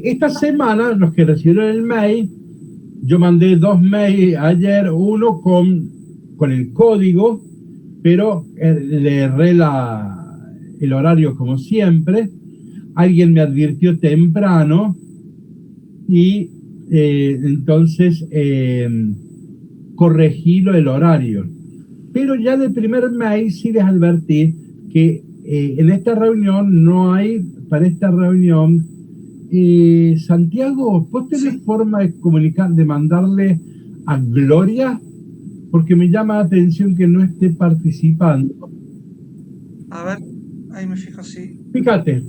Esta semana, los que recibieron el mail, yo mandé 2 mails ayer, uno con el código, pero le erré el horario como siempre. Alguien me advirtió temprano y entonces corregí el horario. Pero ya de primer mail sí les advertí que en esta reunión no hay, para esta reunión, Santiago, ¿vos tenés forma de comunicar, de mandarle a Gloria? Porque me llama la atención que no esté participando. A ver, ahí me fijo, sí. Fíjate,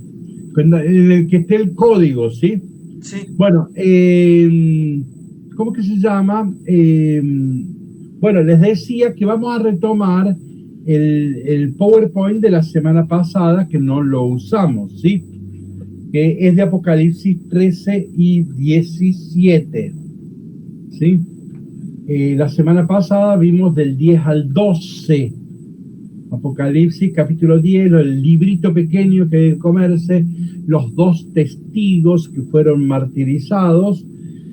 en el que esté el código, ¿sí? Sí, Bueno, ¿cómo que se llama? Bueno, les decía que vamos a retomar el PowerPoint de la semana pasada, que no lo usamos, ¿sí? Que es de Apocalipsis 13 y 17, ¿sí? La semana pasada vimos del 10 al 12, Apocalipsis capítulo 10, el librito pequeño que debe comerse, los 2 testigos que fueron martirizados,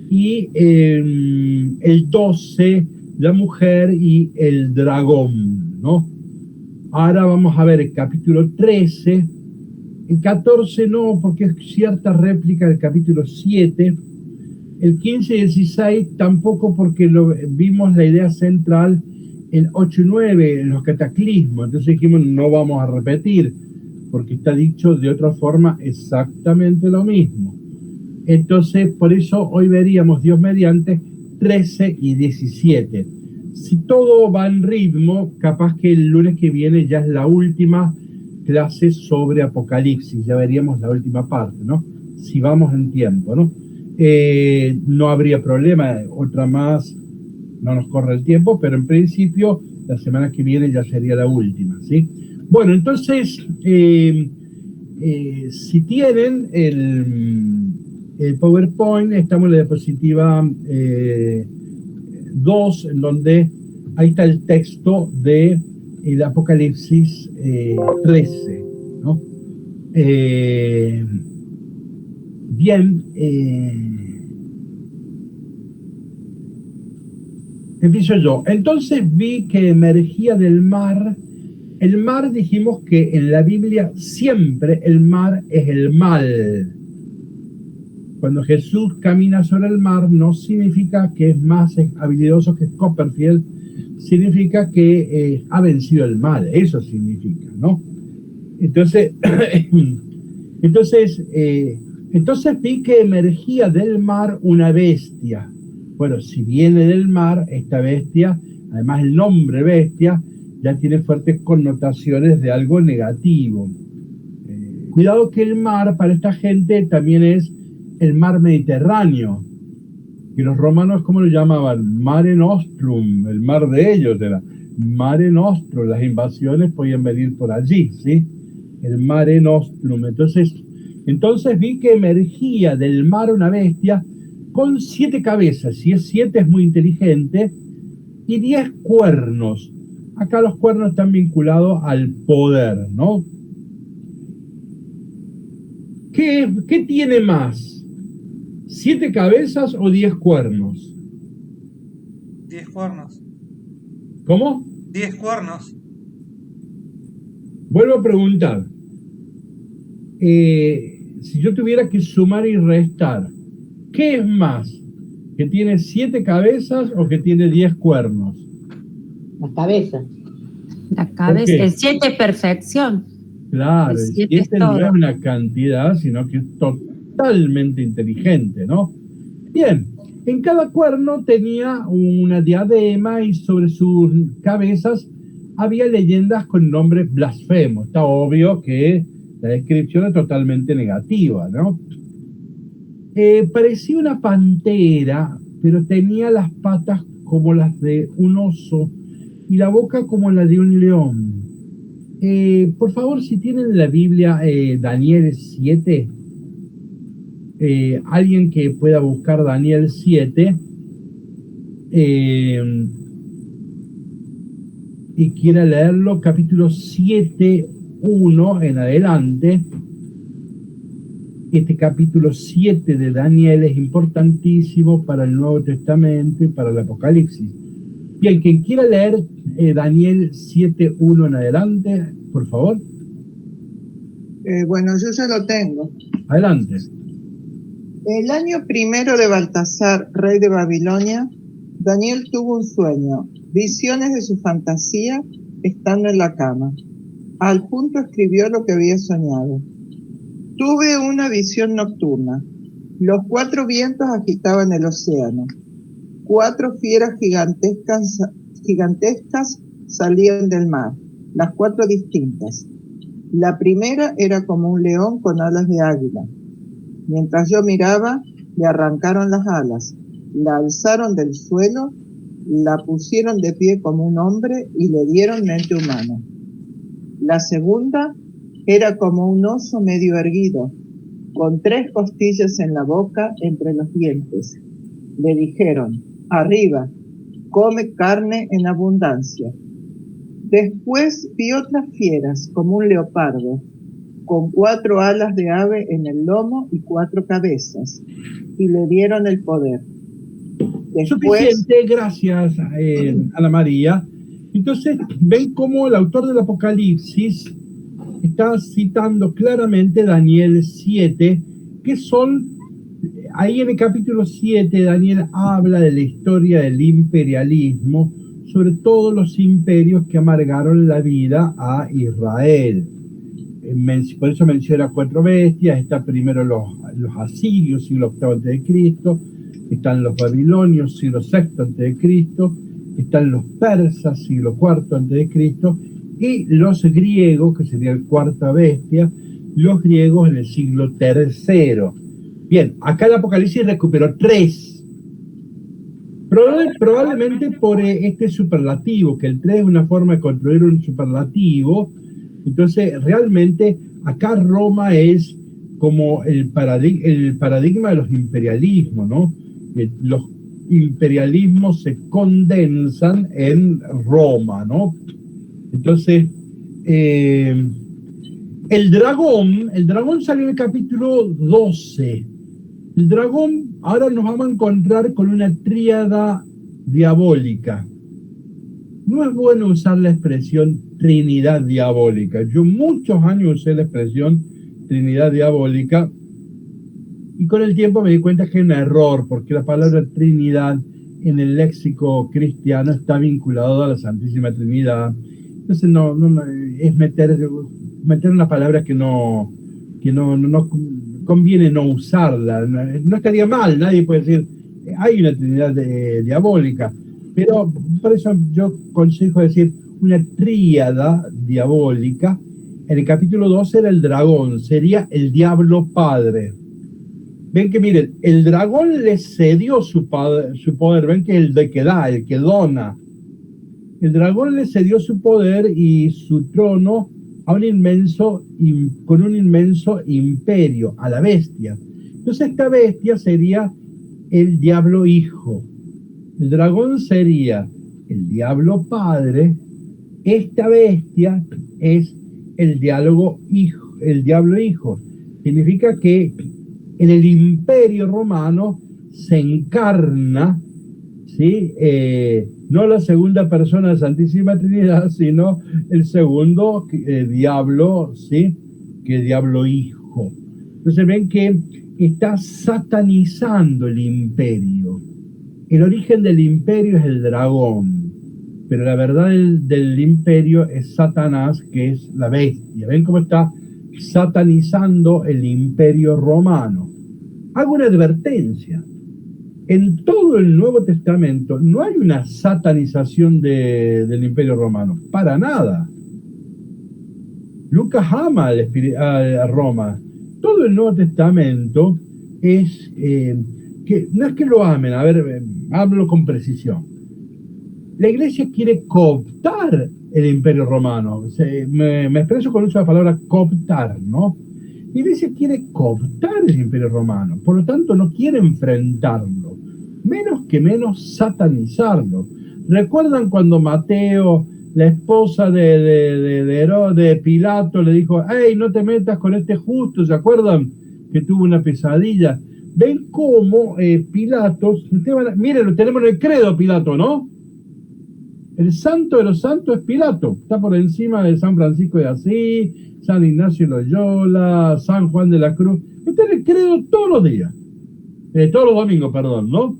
y el 12, la mujer y el dragón, ¿no? Ahora vamos a ver el capítulo 13, el 14 no, porque es cierta réplica del capítulo 7, el 15 y 16 tampoco, porque vimos la idea central en 8 y 9, en los cataclismos. Entonces dijimos, no vamos a repetir, porque está dicho de otra forma exactamente lo mismo. Entonces, por eso hoy veríamos, Dios mediante, 13 y 17. Si todo va en ritmo, capaz que el lunes que viene ya es la última clase sobre Apocalipsis, ya veríamos la última parte, ¿no? Si vamos en tiempo, ¿no? No habría problema, otra más, no nos corre el tiempo, pero en principio la semana que viene ya sería la última, ¿sí? Bueno, entonces, si tienen el PowerPoint, estamos en la diapositiva 2, en donde ahí está el texto de el Apocalipsis 13, ¿no? Bien, empiezo yo. Entonces vi que emergía del mar. El mar, dijimos que en la Biblia siempre el mar es el mal. Cuando Jesús camina sobre el mar no significa que es más habilidoso que Copperfield, significa que ha vencido el mal, eso significa, ¿no? Entonces, entonces vi que emergía del mar una bestia. Bueno, si viene del mar, esta bestia, además el nombre bestia, ya tiene fuertes connotaciones de algo negativo. Cuidado que el mar para esta gente también es el mar Mediterráneo, que los romanos, ¿cómo lo llamaban? Mare Nostrum, el mar de ellos era Mare Nostrum, las invasiones podían venir por allí, ¿sí? El Mare Nostrum. Entonces vi que emergía del mar una bestia con 7 cabezas, si es 7 es muy inteligente, y 10 cuernos. Acá los cuernos están vinculados al poder, ¿no? ¿Qué tiene más? ¿7 cabezas o 10 cuernos? 10 cuernos. ¿Cómo? 10 cuernos. Vuelvo a preguntar. Si yo tuviera que sumar y restar, ¿qué es más? ¿Que tiene 7 cabezas o que tiene 10 cuernos? La cabeza. La ¿Por cabeza, qué? el 7 es perfección. Claro, El el 7 es 7 no es todo. una cantidad, sino que es totalmente inteligente, ¿no? Bien, en cada cuerno tenía una diadema y sobre sus cabezas había leyendas con nombres blasfemos. Está obvio que la descripción es totalmente negativa, ¿no? Parecía una pantera, pero tenía las patas como las de un oso y la boca como la de un león. Por favor, si tienen la Biblia, Daniel 7, alguien que pueda buscar Daniel 7 y quiera leerlo, capítulo 7, 1 en adelante. Este capítulo 7 de Daniel es importantísimo para el Nuevo Testamento y para el Apocalipsis. Bien, quien quiera leer Daniel 7:1 en adelante, por favor. Bueno, yo ya lo tengo. Adelante. El año primero de Baltasar, rey de Babilonia, Daniel tuvo un sueño, visiones de su fantasía estando en la cama. Al punto escribió lo que había soñado. Tuve una visión nocturna. Los 4 vientos agitaban el océano. 4 fieras gigantescas salían del mar, las 4 distintas. La primera era como un león con alas de águila. Mientras yo miraba, le arrancaron las alas, la alzaron del suelo, la pusieron de pie como un hombre y le dieron mente humana. La segunda era como un oso medio erguido, con 3 costillas en la boca entre los dientes. Le dijeron, arriba, come carne en abundancia. Después vi otras fieras, como un leopardo, con 4 alas de ave en el lomo y 4 cabezas, y le dieron el poder. Después, suficiente, gracias Ana María. Entonces, ven cómo el autor del Apocalipsis está citando claramente Daniel 7, que son, ahí en el capítulo 7, Daniel habla de la historia del imperialismo, sobre todos los imperios que amargaron la vida a Israel. Por eso menciona 4 bestias. Está primero los asirios, siglo VIII a.C., están los babilonios, siglo VI a.C., están los persas, siglo IV a.C., y los griegos, que sería la 4ª bestia, los griegos en el siglo III. Bien, acá el Apocalipsis recuperó 3. Probablemente por este superlativo, que el 3 es una forma de construir un superlativo. Entonces, realmente, acá Roma es como el paradigma de los imperialismos, ¿no? Los imperialismos se condensan en Roma, ¿no? Entonces, el dragón salió en el capítulo 12. El dragón, ahora nos vamos a encontrar con una tríada diabólica. No es bueno usar la expresión Trinidad diabólica. Yo muchos años usé la expresión Trinidad diabólica y con el tiempo me di cuenta que es un error, porque la palabra Trinidad en el léxico cristiano está vinculado a la Santísima Trinidad. Entonces no es meter una palabra que no conviene no usarla. No estaría mal, nadie puede decir hay una Trinidad diabólica, pero por eso yo consejo decir una tríada diabólica. En el capítulo 12 era el dragón, sería el diablo padre. Ven que miren, el dragón le cedió su poder, ven que es el de que da, el que dona. El dragón le cedió su poder y su trono a con un inmenso imperio, a la bestia. Entonces esta bestia sería el diablo hijo. El dragón sería el diablo padre. Esta bestia es el diablo hijo. Significa que en el imperio romano se encarna, ¿sí? No la segunda persona de la Santísima Trinidad, sino el segundo diablo, ¿sí? Que es diablo hijo. Entonces ven que está satanizando el imperio. El origen del imperio es el dragón, pero la verdad del imperio es Satanás, que es la bestia. Ven cómo está satanizando el imperio romano. Hago una advertencia. En todo el Nuevo Testamento no hay una satanización del Imperio Romano, para nada. Lucas ama a Roma. Todo el Nuevo Testamento es que no es que lo amen, a ver, hablo con precisión. La Iglesia quiere cooptar el Imperio Romano. Me expreso con el uso de la palabra cooptar, ¿no? La Iglesia quiere cooptar el Imperio Romano, por lo tanto no quiere enfrentarlo, menos satanizarlo. ¿Recuerdan cuando Mateo, la esposa de Pilato, le dijo, hey, no te metas con este justo? ¿Se acuerdan? que tuvo una pesadilla. Ven cómo Pilatos, miren, lo tenemos en el credo, Pilato, ¿no? El santo de los santos es Pilato, está por encima de San Francisco de Asís, San Ignacio de Loyola, San Juan de la Cruz. Está en el credo todos los días, todos los domingos, perdón, ¿no?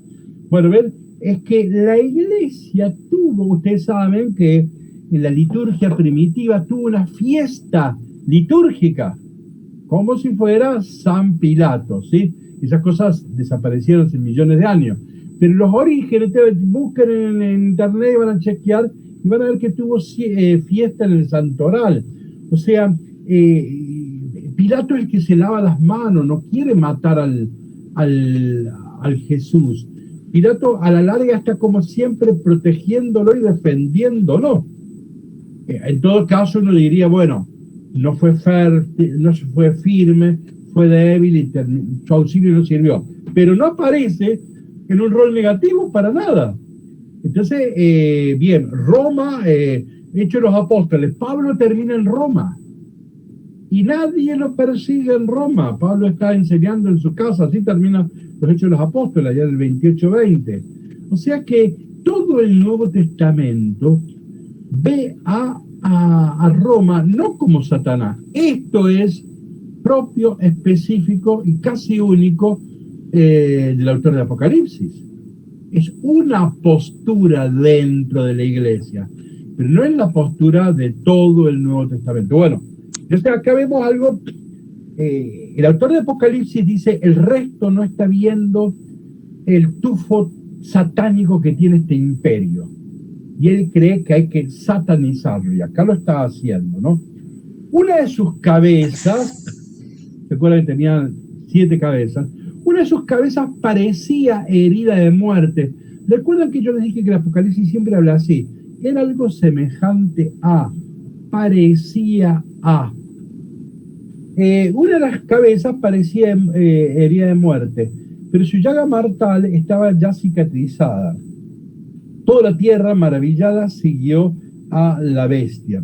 Bueno, ven, es que la iglesia tuvo, ustedes saben que en la liturgia primitiva tuvo una fiesta litúrgica, como si fuera San Pilato, ¿sí? Esas cosas desaparecieron hace millones de años. Pero los orígenes, busquen en internet y van a chequear y van a ver que tuvo fiesta en el Santoral. O sea, Pilato es el que se lava las manos, no quiere matar al Jesús. Pilato a la larga está como siempre protegiéndolo y defendiéndolo. En todo caso uno diría, bueno, no fue firme, fue débil y su auxilio no sirvió. Pero no aparece en un rol negativo para nada. Entonces, bien, Roma, Hechos de los Apóstoles, Pablo termina en Roma y nadie lo persigue en Roma. Pablo está enseñando en su casa, así termina los Hechos de los Apóstoles, allá del 28-20. O sea que todo el Nuevo Testamento ve a Roma no como Satanás. Esto es propio, específico y casi único del autor de Apocalipsis. Es una postura dentro de la iglesia, pero no es la postura de todo el Nuevo Testamento. Bueno, entonces acá vemos algo. El autor de Apocalipsis dice: el resto no está viendo el tufo satánico que tiene este imperio, y él cree que hay que satanizarlo, y acá lo está haciendo, ¿no? Una de sus cabezas, recuerda que tenía 7 cabezas, una de sus cabezas parecía herida de muerte. Recuerdan que yo les dije que el Apocalipsis siempre habla así, era algo semejante a, parecía a. Una de las cabezas parecía herida de muerte, pero su llaga mortal estaba ya cicatrizada. Toda la tierra maravillada siguió a la bestia.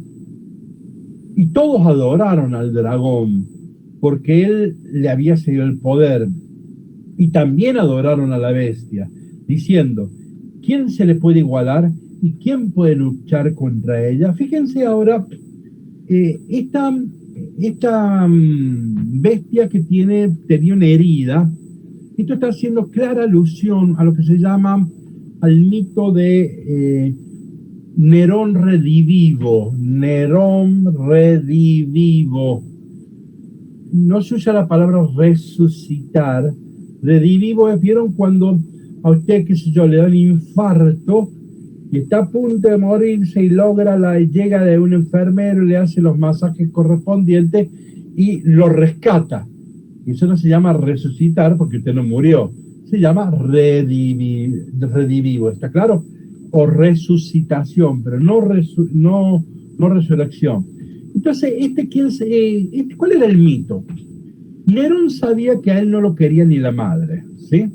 Y todos adoraron al dragón, porque él le había cedido el poder. Y también adoraron a la bestia, diciendo: ¿quién se le puede igualar y quién puede luchar contra ella? Fíjense ahora, esta bestia que tenía una herida, esto está haciendo clara alusión a lo que se llama al mito de Nerón redivivo. Nerón redivivo. No se usa la palabra resucitar. Redivivo, ¿vieron cuando a usted, qué sé yo, le da un infarto y está a punto de morirse y llega de un enfermero, le hace los masajes correspondientes y lo rescata? Y eso no se llama resucitar porque usted no murió, se llama redivivo, ¿está claro? O resucitación, pero no resurrección. Entonces, ¿cuál era el mito? Nerón sabía que a él no lo quería ni la madre, ¿sí?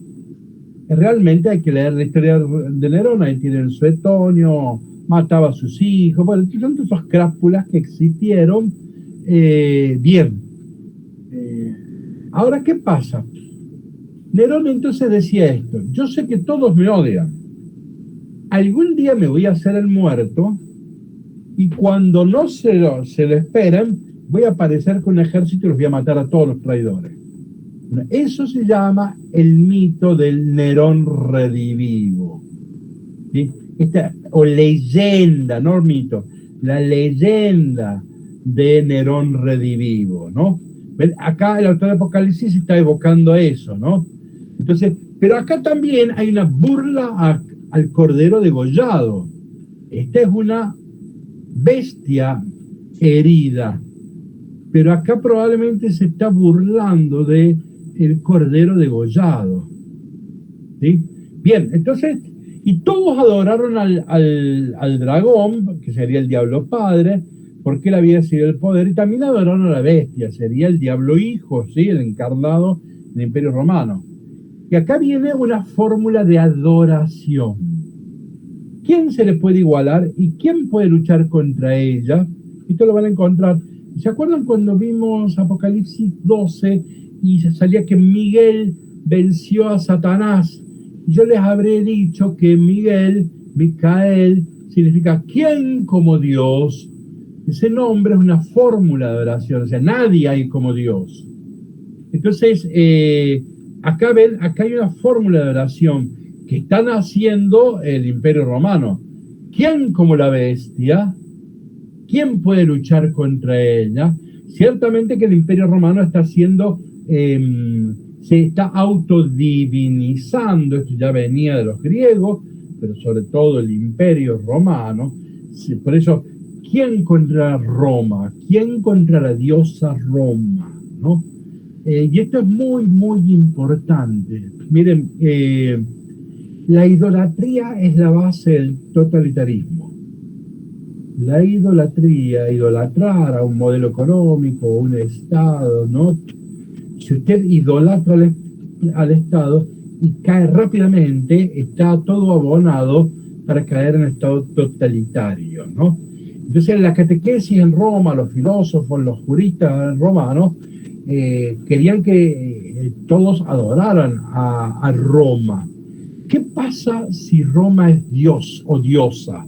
Realmente hay que leer la historia de Nerón, ahí tiene el Suetonio, mataba a sus hijos, bueno, son todas esas crápulas que existieron. Bien. Ahora, ¿qué pasa? Nerón entonces decía esto: yo sé que todos me odian, algún día me voy a hacer el muerto, y cuando no se lo esperen, voy a aparecer con un ejército y los voy a matar a todos los traidores. Bueno, eso se llama el mito del Nerón redivivo, ¿sí? O leyenda, no mito, la leyenda de Nerón redivivo, ¿no? Acá el autor de Apocalipsis está evocando eso, ¿no? Entonces, pero acá también hay una burla al cordero degollado. Esta es una bestia herida, pero acá probablemente se está burlando de el cordero degollado, ¿sí? Bien, entonces, y todos adoraron al dragón, que sería el diablo padre, porque él había sido el poder, y también adoraron a la bestia, sería el diablo hijo, ¿sí? El encarnado del Imperio Romano. Y acá viene una fórmula de adoración. ¿Quién se le puede igualar y quién puede luchar contra ella? Esto lo van a encontrar. ¿Se acuerdan cuando vimos Apocalipsis 12 y salía que Miguel venció a Satanás. Yo les habré dicho que Micael, significa ¿quién como Dios? Ese nombre es una fórmula de oración, o sea, nadie hay como Dios. Entonces, acá ven, acá hay una fórmula de oración que están haciendo el Imperio Romano. ¿Quién como la bestia? ¿Quién puede luchar contra ella? Ciertamente que el Imperio Romano está haciendo, se está autodivinizando, esto ya venía de los griegos, pero sobre todo el Imperio Romano. Por eso, ¿quién contra Roma? ¿Quién contra la diosa Roma? ¿No? Y esto es muy, muy importante. Miren, la idolatría es la base del totalitarismo. La idolatría, idolatrar a un modelo económico, un Estado, ¿no? Si usted idolatra al Estado y cae rápidamente, está todo abonado para caer en estado totalitario, ¿no? Entonces, en la catequesis en Roma, los filósofos, los juristas romanos, querían que todos adoraran a Roma. ¿Qué pasa si Roma es Dios o diosa?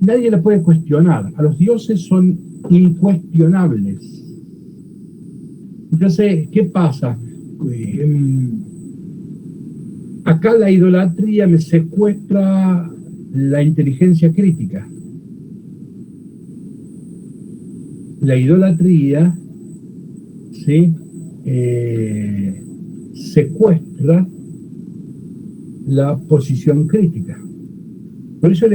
Nadie la puede cuestionar. A los dioses son incuestionables. Entonces, ¿qué pasa? Acá la idolatría me secuestra la inteligencia crítica. La idolatría, ¿sí? Secuestra la posición crítica. Por eso el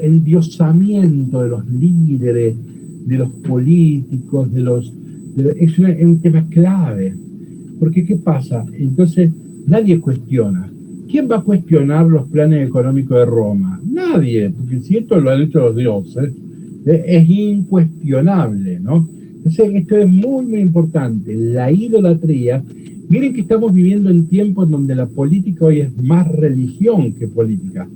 endiosamiento de los líderes, de los políticos, es un tema clave. Porque ¿qué pasa? Entonces nadie cuestiona. ¿Quién va a cuestionar los planes económicos de Roma? Nadie, porque si esto lo han hecho los dioses, es incuestionable, ¿no? Entonces esto es muy, muy importante. La idolatría. Miren que estamos viviendo en tiempos donde la política hoy es más religión que política.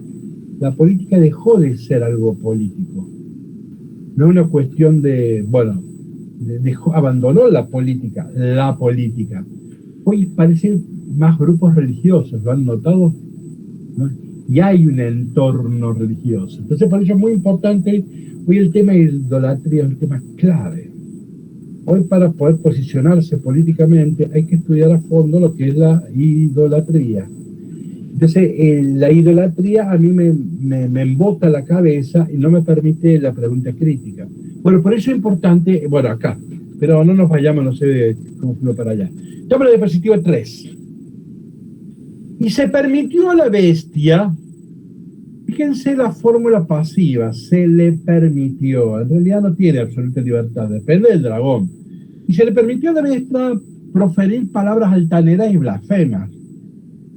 La política dejó de ser algo político. No es una cuestión de, bueno, abandonó la política. Hoy parecen más grupos religiosos, ¿lo han notado? ¿No? Y hay un entorno religioso. Entonces, por eso es muy importante, hoy el tema de idolatría es un tema clave. Hoy, para poder posicionarse políticamente, hay que estudiar a fondo lo que es la idolatría. Entonces, la idolatría a mí me embota la cabeza y no me permite la pregunta crítica. Bueno, por eso es importante, bueno, acá, pero no nos vayamos, no sé cómo fue para allá. Estamos en la diapositiva 3. Y se permitió a la bestia, fíjense la fórmula pasiva, se le permitió, en realidad no tiene absoluta libertad, depende del dragón. Y se le permitió a la bestia proferir palabras altaneras y blasfemas.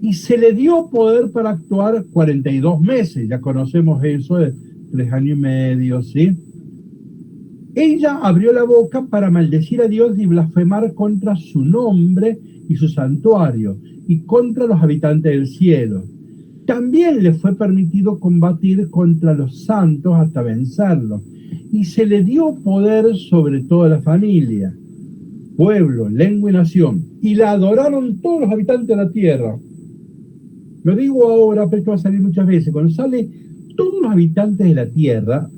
Y se le dio poder para actuar 42 meses, ya conocemos eso de 3 años y medio, ¿sí? Ella abrió la boca para maldecir a Dios y blasfemar contra su nombre y su santuario, y contra los habitantes del cielo. También le fue permitido combatir contra los santos hasta vencerlos, y se le dio poder sobre toda la familia, pueblo, lengua y nación, y la adoraron todos los habitantes de la tierra. Lo digo ahora, pero esto va a salir muchas veces. Cuando sale todos los habitantes de la tierra,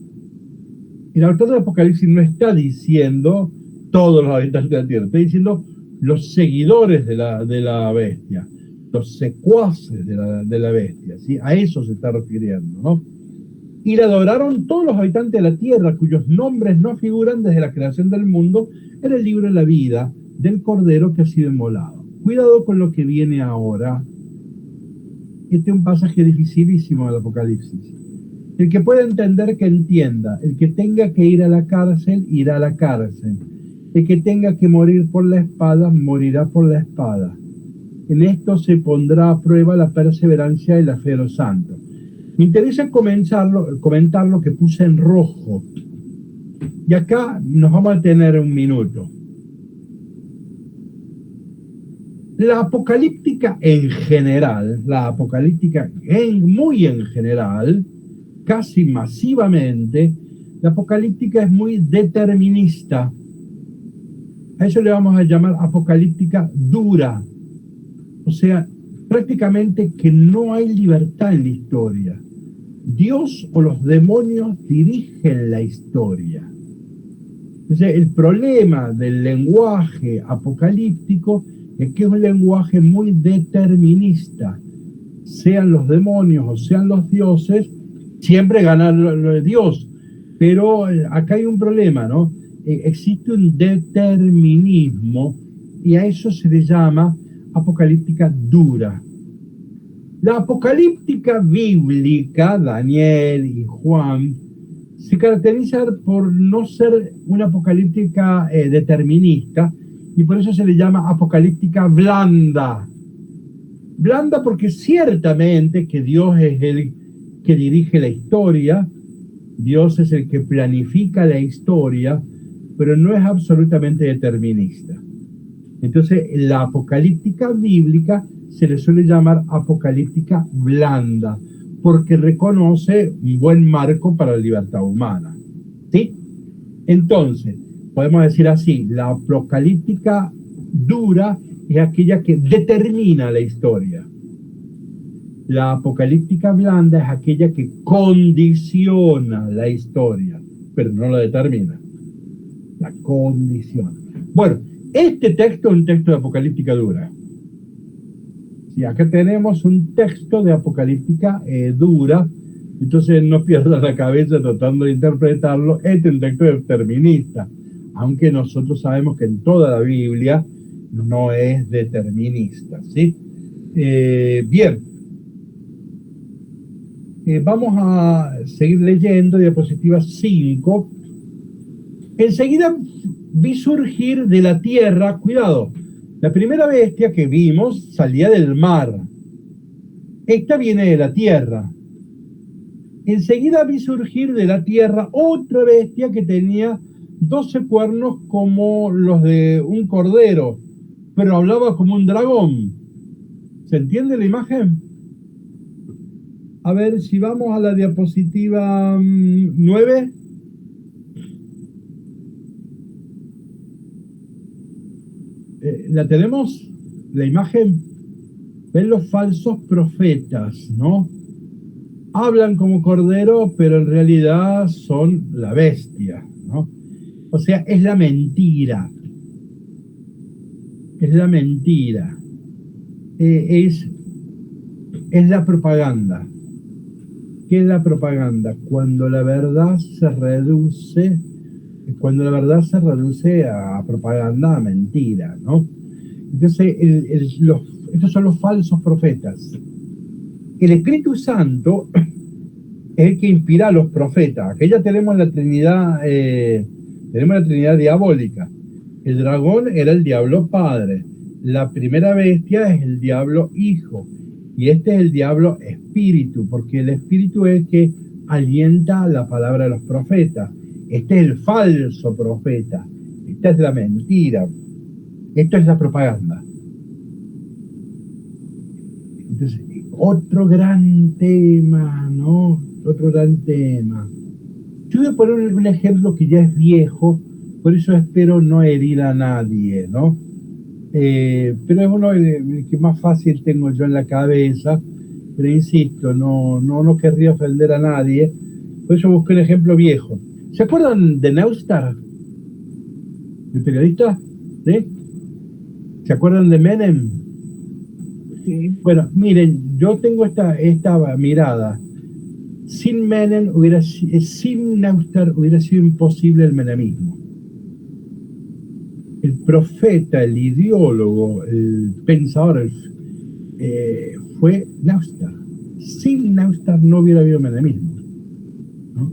el autor del Apocalipsis no está diciendo todos los habitantes de la tierra, está diciendo los seguidores de la bestia, los secuaces de la bestia, ¿sí? A eso se está refiriendo, ¿no? Y la adoraron todos los habitantes de la tierra, cuyos nombres no figuran desde la creación del mundo en el libro de la vida del Cordero que ha sido inmolado. Cuidado con lo que viene ahora. Este es un pasaje dificilísimo del Apocalipsis. El que pueda entender, que entienda. El que tenga que ir a la cárcel, irá a la cárcel. El que tenga que morir por la espada, morirá por la espada. En esto se pondrá a prueba la perseverancia y la fe de los santos. Me interesa comentar lo que puse en rojo. Y acá nos vamos a tener un minuto. La apocalíptica en general, muy en general, casi masivamente, la apocalíptica es muy determinista. A eso le vamos a llamar apocalíptica dura. O sea, prácticamente que no hay libertad en la historia. Dios o los demonios dirigen la historia. Entonces, el problema del lenguaje apocalíptico es que es un lenguaje muy determinista. Sean los demonios o sean los dioses, siempre gana lo de Dios. Pero acá hay un problema, ¿no? Existe un determinismo y a eso se le llama apocalíptica dura. La apocalíptica bíblica, Daniel y Juan, se caracteriza por no ser una apocalíptica determinista y por eso se le llama apocalíptica blanda. Blanda porque ciertamente que Dios es el que dirige la historia, Dios es el que planifica la historia, pero no es absolutamente determinista. Entonces, la apocalíptica bíblica se le suele llamar apocalíptica blanda, porque reconoce un buen marco para la libertad humana. ¿Sí? Entonces, podemos decir así, la apocalíptica dura es aquella que determina la historia. La apocalíptica blanda es aquella que condiciona la historia, pero no la determina. La condiciona. Bueno, este texto es un texto de apocalíptica dura. Y acá tenemos un texto de apocalíptica dura, entonces no pierdan la cabeza tratando de interpretarlo. Este es un texto determinista, aunque nosotros sabemos que en toda la Biblia no es determinista, ¿sí? Bien. Vamos a seguir leyendo, diapositiva 5. Enseguida vi surgir de la tierra, cuidado, la primera bestia que vimos salía del mar. Esta viene de la tierra. Enseguida vi surgir de la tierra otra bestia que tenía 12 cuernos como los de un cordero, pero hablaba como un dragón. ¿Se entiende la imagen? A ver, si vamos a la diapositiva 9. ¿La tenemos? La imagen. Ven los falsos profetas, ¿no? Hablan como cordero, pero en realidad son la bestia, ¿no? O sea, es la mentira. Es la mentira. Es la propaganda. ¿Qué es la propaganda? Cuando la verdad se reduce a propaganda, a mentira, ¿no? Entonces, estos son los falsos profetas. El Espíritu Santo es el que inspira a los profetas. Aquí ya tenemos la Trinidad diabólica. El dragón era el diablo padre. La primera bestia es el diablo hijo. Y este es el diablo espíritu, porque el espíritu es el que alienta la palabra de los profetas. Este es el falso profeta. Esta es la mentira. Esto es la propaganda. Entonces, otro gran tema, ¿no? Otro gran tema. Yo voy a poner un ejemplo que ya es viejo, por eso espero no herir a nadie, ¿no? Pero es uno que más fácil tengo yo en la cabeza, pero insisto, no querría ofender a nadie, por eso busqué un ejemplo viejo. ¿Se acuerdan de Neustadt? ¿El periodista? ¿Sí? ¿Se acuerdan de Menem? Sí. Bueno, miren, yo tengo esta mirada. Sin Menem, sin Neustadt hubiera sido imposible el menemismo. El profeta, el ideólogo, el pensador fue Neustadt. Sin Neustadt no hubiera habido menemismo, ¿no?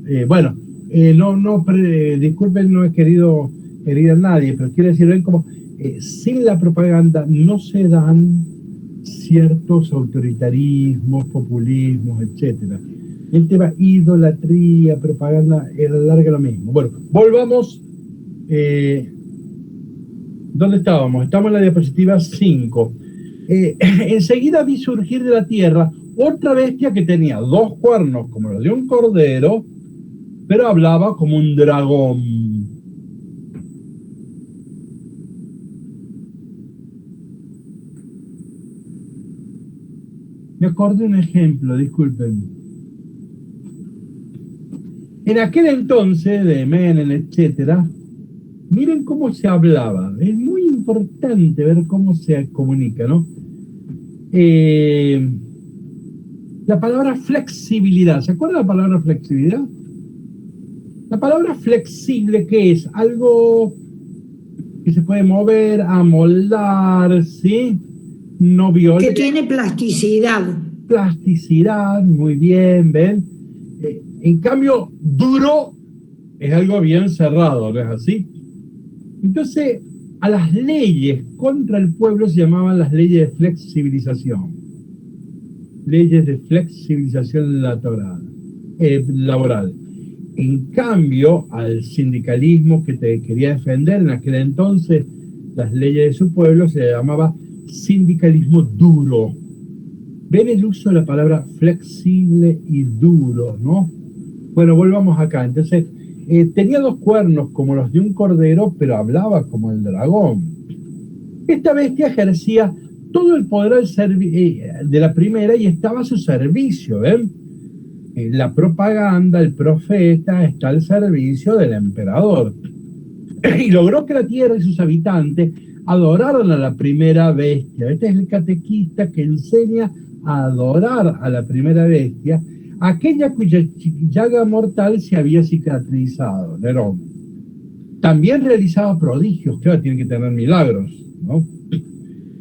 Disculpen, no he querido herir a nadie, pero quiero decir, ven como sin la propaganda no se dan ciertos autoritarismos, populismos, etcétera. El tema idolatría, propaganda, larga lo mismo. Bueno, volvamos. ¿Dónde estábamos? Estamos en la diapositiva 5. Enseguida vi surgir de la tierra otra bestia que tenía 2 cuernos como los de un cordero, pero hablaba como un dragón. Me acordé un ejemplo, disculpen. En aquel entonces, de Menem, etcétera, miren cómo se hablaba. Es muy importante ver cómo se comunica, ¿no? La palabra flexibilidad. ¿Se acuerda la palabra flexibilidad? La palabra flexible, ¿qué es? Algo que se puede mover, amoldar, ¿sí? No violento. Que tiene plasticidad. Plasticidad, muy bien, ¿ven? En cambio, duro es algo bien cerrado, ¿no es así? Entonces, a las leyes contra el pueblo se llamaban las leyes de flexibilización. Leyes de flexibilización laboral. En cambio, al sindicalismo que te quería defender en aquel entonces, las leyes de su pueblo se llamaba sindicalismo duro. ¿Ven el uso de la palabra flexible y duro, no? Bueno, volvamos acá. Entonces, tenía 2 cuernos como los de un cordero, pero hablaba como el dragón. Esta bestia ejercía todo el poder de la primera y estaba a su servicio, ¿ven? La propaganda, el profeta, está al servicio del emperador. Y logró que la tierra y sus habitantes adoraran a la primera bestia. Este es el catequista que enseña a adorar a la primera bestia, aquella cuya llaga mortal se había cicatrizado, Nerón. También realizaba prodigios, claro, tiene que tener milagros, ¿no?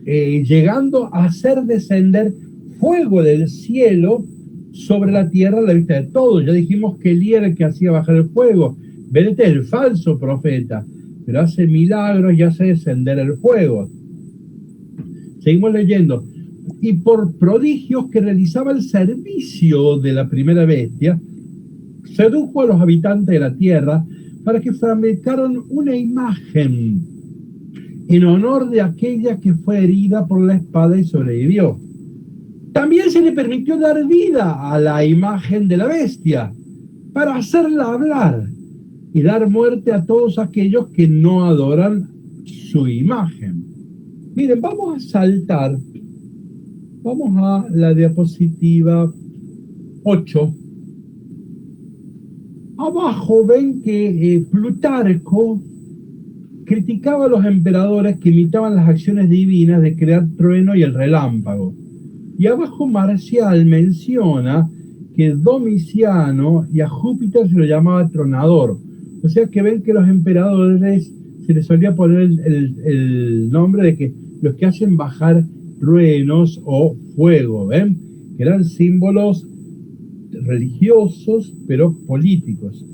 Llegando a hacer descender fuego del cielo sobre la tierra a la vista de todos. Ya dijimos que Elías era el que hacía bajar el fuego. Ven, este es el falso profeta, pero hace milagros y hace descender el fuego. Seguimos leyendo. Y por prodigios que realizaba el servicio de la primera bestia, sedujo a los habitantes de la tierra para que fabricaran una imagen en honor de aquella que fue herida por la espada y sobrevivió. También se le permitió dar vida a la imagen de la bestia para hacerla hablar y dar muerte a todos aquellos que no adoran su imagen. Miren, vamos a saltar. Vamos a la diapositiva 8. Abajo ven que Plutarco criticaba a los emperadores que imitaban las acciones divinas de crear trueno y el relámpago. Y abajo Marcial menciona que Domiciano y a Júpiter se lo llamaba tronador. O sea que ven que los emperadores se les solía poner el nombre de que los que hacen bajar truenos o fuego, ¿ven? Que eran símbolos religiosos, pero políticos.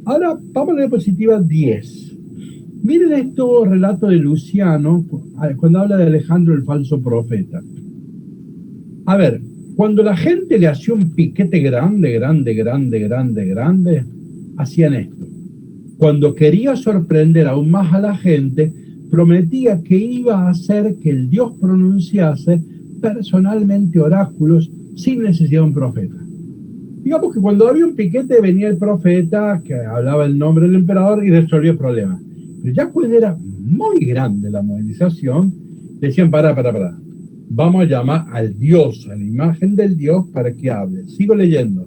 Ahora vamos a la diapositiva 10. Miren estos relatos de Luciano cuando habla de Alejandro el falso profeta. A ver, cuando la gente le hacía un piquete grande, hacían esto. Cuando quería sorprender aún más a la gente, prometía que iba a hacer que el Dios pronunciase personalmente oráculos sin necesidad de un profeta. Digamos que cuando había un piquete venía el profeta que hablaba el nombre del emperador y resolvía el problema. Pero ya cuando era muy grande la movilización, decían, para. Vamos a llamar al Dios, a la imagen del Dios para que hable. Sigo leyendo.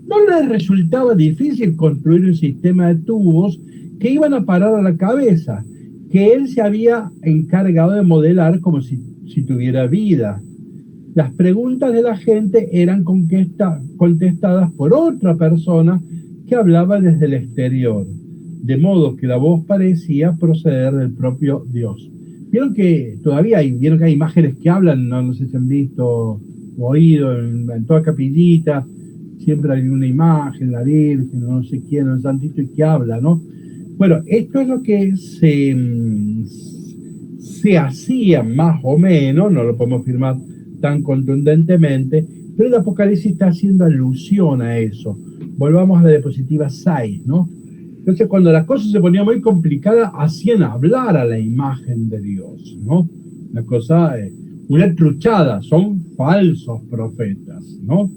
No les resultaba difícil construir un sistema de tubos que iban a parar a la cabeza, que él se había encargado de modelar como si tuviera vida. Las preguntas de la gente eran contestadas por otra persona que hablaba desde el exterior, de modo que la voz parecía proceder del propio Dios. Vieron que todavía vieron que hay imágenes que hablan, no sé si han visto o oído, en toda capillita, siempre hay una imagen, la Virgen, no sé quién, el Santito, que habla, ¿no? Bueno, esto es lo que se hacía más o menos, no lo podemos afirmar tan contundentemente, pero el Apocalipsis está haciendo alusión a eso. Volvamos a la diapositiva 6, ¿no? Entonces, cuando la cosa se ponía muy complicada, hacían hablar a la imagen de Dios, ¿no? Una cosa, una truchada, son falsos profetas, ¿no?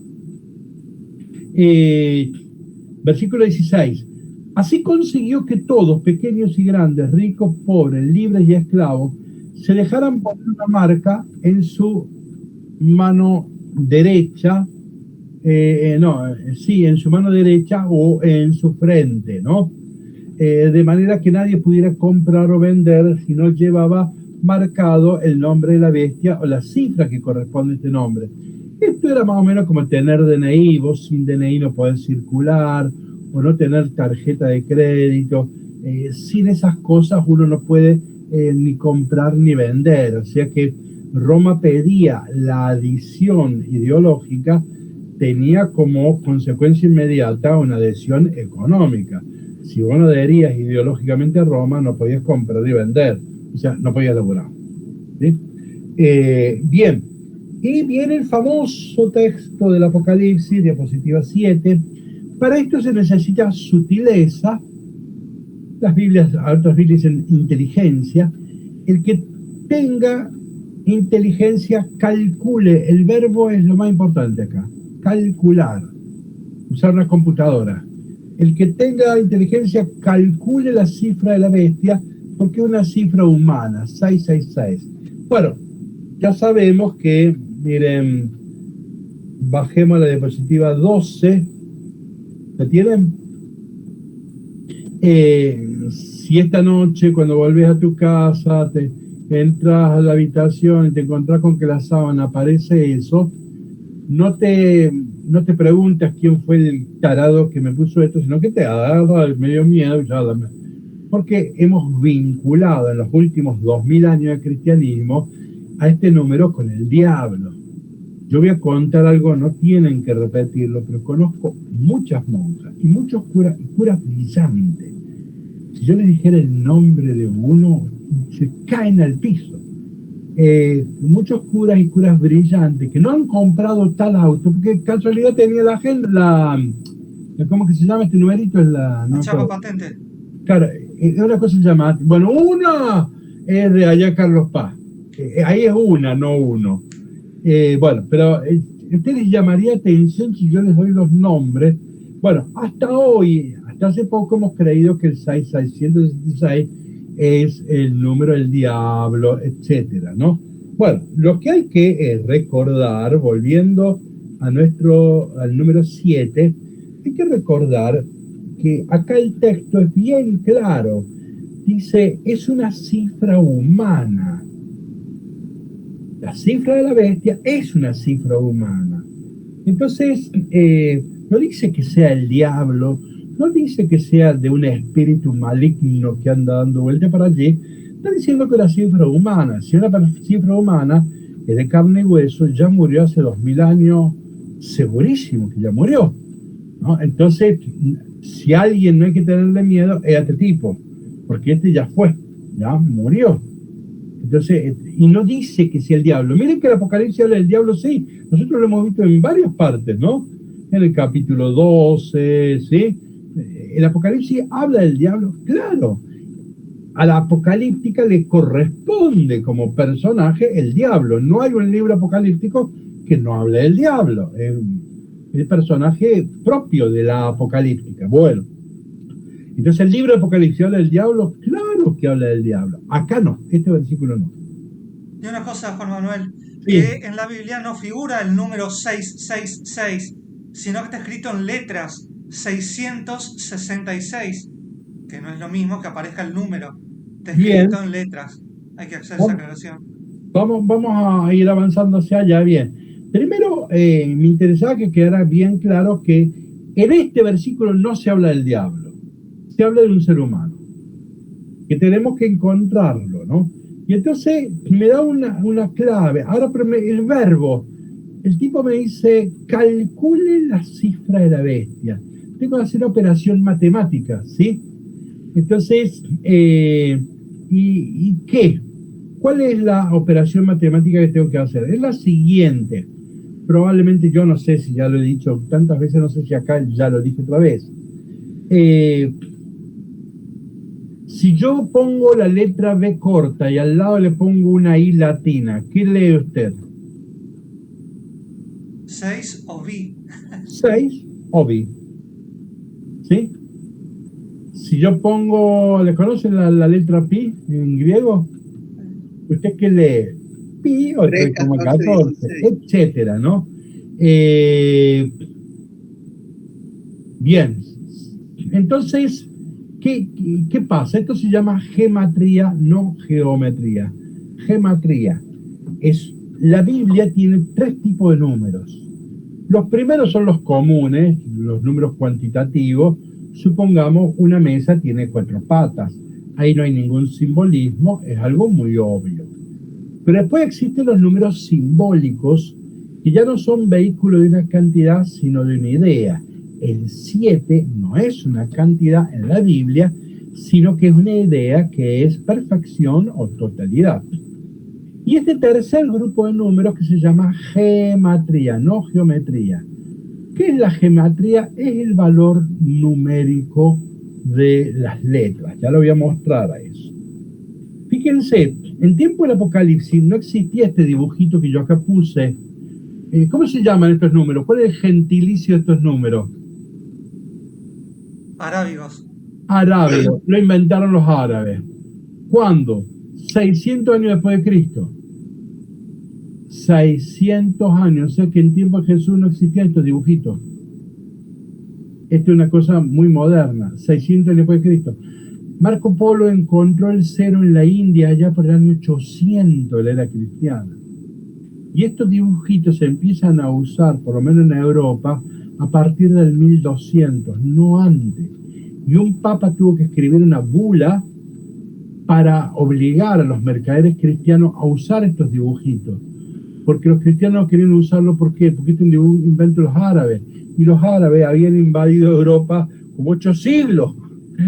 Versículo 16. Así consiguió que todos, pequeños y grandes, ricos, pobres, libres y esclavos, se dejaran poner una marca en su mano derecha, sí, en su mano derecha o en su frente, ¿no? De manera que nadie pudiera comprar o vender si no llevaba marcado el nombre de la bestia o la cifra que corresponde a este nombre. Esto era más o menos como tener DNI, vos sin DNI no podés circular, o no tener tarjeta de crédito. Sin esas cosas uno no puede ni comprar ni vender. O sea que Roma pedía la adhesión ideológica, tenía como consecuencia inmediata una adhesión económica. Si vos no adherías ideológicamente a Roma, no podías comprar y vender. O sea, no podías laburar. ¿Sí? Bien. Y viene el famoso texto del Apocalipsis, diapositiva 7. Para esto se necesita sutileza. Las Biblias, otras Biblias dicen inteligencia. El que tenga inteligencia calcule. El verbo es lo más importante acá. Calcular. Usar una computadora. El que tenga inteligencia calcule la cifra de la bestia, porque es una cifra humana, 666. Bueno, ya sabemos que, miren, bajemos a la diapositiva 12. ¿La tienen? Si esta noche, cuando volvés a tu casa, te entras a la habitación y te encontrás con que la sábana aparece eso, no te preguntas quién fue el tarado que me puso esto, sino que te agarra el medio miedo y ya, porque hemos vinculado en los últimos 2000 años de cristianismo a este número con el diablo. Yo voy a contar algo, no tienen que repetirlo, pero conozco muchas monjas y muchos curas brillantes. Si yo les dijera el nombre de uno, se caen al piso. Muchos curas y curas brillantes que no han comprado tal auto, porque casualidad tenía la agenda, ¿cómo que se llama este numerito? Es la chapa patente. Claro, es una cosa llamada, bueno, una es de allá Carlos Paz, ahí es una, no uno. Bueno, pero ¿usted les llamaría atención si yo les doy los nombres? Bueno, hasta hoy, hasta hace poco hemos creído que el 6666 es el número del diablo, etcétera, ¿no? Bueno, lo que hay que recordar, volviendo a al número 7, hay que recordar que acá el texto es bien claro. Dice, es una cifra humana. La cifra de la bestia es una cifra humana. Entonces, no dice que sea el diablo, no dice que sea de un espíritu maligno que anda dando vuelta para allí, está diciendo que la cifra humana, si una cifra humana es de carne y hueso, ya murió hace 2000 años, segurísimo que ya murió, ¿no? Entonces, si a alguien no hay que tenerle miedo, es a este tipo, porque este ya fue, ya murió. Entonces, y no dice que sea el diablo. Miren que el Apocalipsis habla del diablo, sí, nosotros lo hemos visto en varias partes, ¿no? En el capítulo 12, ¿sí? El Apocalipsis habla del diablo, claro. A la apocalíptica le corresponde como personaje el diablo. No hay un libro apocalíptico que no hable del diablo. Es el personaje propio de la apocalíptica. Bueno, entonces el libro de Apocalipsis habla del diablo, claro que habla del diablo. Acá no, este versículo no. Y una cosa, Juan Manuel, Sí. que en la Biblia no figura el número 666, sino que está escrito en letras 666, que no es lo mismo que aparezca el número. Está escrito Bien. en letras. Hay que hacer esa aclaración. Vamos a ir avanzando hacia allá, bien. Primero, me interesaba que quedara bien claro que en este versículo no se habla del diablo, se habla de un ser humano, que tenemos que encontrarlo, ¿no? Y entonces me da una clave. Ahora, pero el verbo, el tipo me dice, calcule la cifra de la bestia. Tengo que hacer una operación matemática, ¿sí? Entonces, ¿y qué? ¿Cuál es la operación matemática que tengo que hacer? Es la siguiente. Probablemente yo no sé si ya lo he dicho tantas veces, no sé si acá ya lo dije otra vez. Si yo pongo la letra B corta y al lado le pongo una I latina, ¿qué lee usted? 6 o vi. 6 o vi. ¿Sí? Si yo pongo, ¿le conocen la letra pi en griego? ¿Usted qué lee? Pi o 3,14, etcétera, ¿no? Bien, entonces, ¿qué pasa? Esto se llama gematría, no geometría. Gematría la Biblia tiene tres tipos de números. Los primeros son los comunes, los números cuantitativos. Supongamos una mesa tiene 4 patas. Ahí no hay ningún simbolismo, es algo muy obvio. Pero después existen los números simbólicos, que ya no son vehículo de una cantidad, sino de una idea. El 7 no es una cantidad en la Biblia, sino que es una idea que es perfección o totalidad. Y este tercer grupo de números que se llama gematría, no geometría. ¿Qué es la gematría? Es el valor numérico de las letras. Ya lo voy a mostrar a eso. Fíjense, en tiempo del Apocalipsis no existía este dibujito que yo acá puse. ¿Cómo se llaman estos números? ¿Cuál es el gentilicio de estos números? Arábigos. Arábigos. Lo inventaron los árabes. ¿Cuándo? 600 años después de Cristo. 600 años. O sea que en tiempo de Jesús no existían estos dibujitos. Esto es una cosa muy moderna. 600 años después de Cristo. Marco Polo encontró el cero en la India allá por el año 800 de la era cristiana. Y estos dibujitos se empiezan a usar, por lo menos en Europa, a partir del 1200, no antes. Y un papa tuvo que escribir una bula para obligar a los mercaderes cristianos a usar estos dibujitos. Porque los cristianos no querían usarlo, ¿por qué? Porque este es un invento de los árabes. Y los árabes habían invadido Europa como 8 siglos.